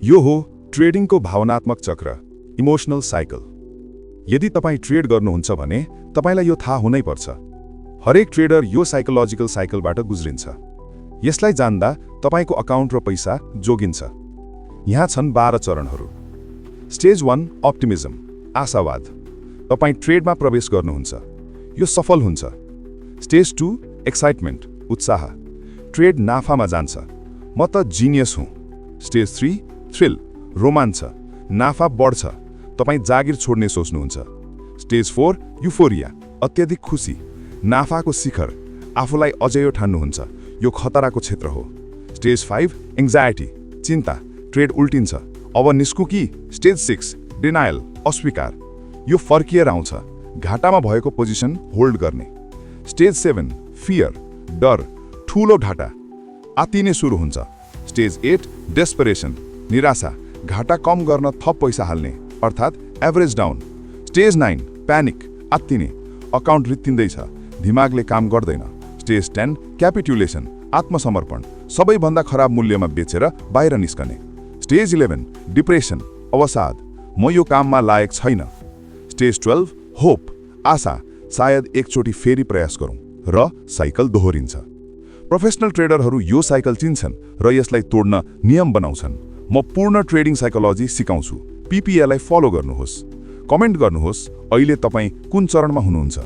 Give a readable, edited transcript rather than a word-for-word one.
यो हो ट्रेडिङको भावनात्मक चक्र, इमोशनल साइकल। यदि तपाईँ ट्रेड गर्नुहुन्छ भने तपाईलाई यो थाहा हुनैपर्छ। हरेक ट्रेडर यो साइकोलोजिकल साइकलबाट गुज्रिन्छ। यसलाई जान्दा तपाईको अकाउन्ट र पैसा जोगिन्छ। यहाँ छन् 12 चरणहरू। स्टेज 1 अप्टिमिज्म, आशावाद। तपाईँ ट्रेडमा प्रवेश गर्नुहुन्छ, यो सफल हुन्छ। स्टेज 2 एक्साइटमेन्ट, उत्साह। ट्रेड नाफामा जान्छ, म त जिनियस हुँ। स्टेज 3 थ्रिल, रोमाञ्च। नाफा बढ्छ, तपाईँ जागिर छोड्ने सोच्नुहुन्छ। स्टेज 4 युफोरिया, अत्यधिक खुसी। नाफाको शिखर, आफूलाई अझै ठान्नुहुन्छ, यो खतराको क्षेत्र हो। स्टेज 5 एङ्जाइटी, चिन्ता, ट्रेड उल्टिन्छ, अब निस्कु कि। स्टेज 6 डिनायल, अस्वीकार। यो फर्किएर आउँछ, घाटामा भएको पोजिसन होल्ड गर्ने। स्टेज 7 फियर, डर, ठूलो घाटा, आत्तिने सुरु हुन्छ। स्टेज 8 डेस्परेसन, निराशा, घाटा कम गर्न थप पैसा हाल्ने, अर्थात् एभरेज डाउन। स्टेज 9 प्यानिक, आत्तिने, अकाउन्ट रित्तिँदैछ, दिमागले काम गर्दैन। स्टेज 10 क्यापिटुलेसन, आत्मसमर्पण, सबैभन्दा खराब मूल्यमा बेचेर बाहिर निस्कने। स्टेज 11 डिप्रेसन, अवसाद, म यो काममा लायक छैन। स्टेज 12 होप, आशा, सायद एकचोटि फेरि प्रयास गरौँ, र साइकल दोहोरिन्छ। प्रोफेसनल ट्रेडरहरू यो साइकल चिन्छन् र यसलाई तोड्न नियम बनाउँछन्। म पूर्ण ट्रेडिङ साइकोलोजी सिकाउँछु। PPL लाई फलो गर्नुहोस्। कमेन्ट गर्नुहोस् अहिले तपाईँ कुन चरणमा हुनुहुन्छ।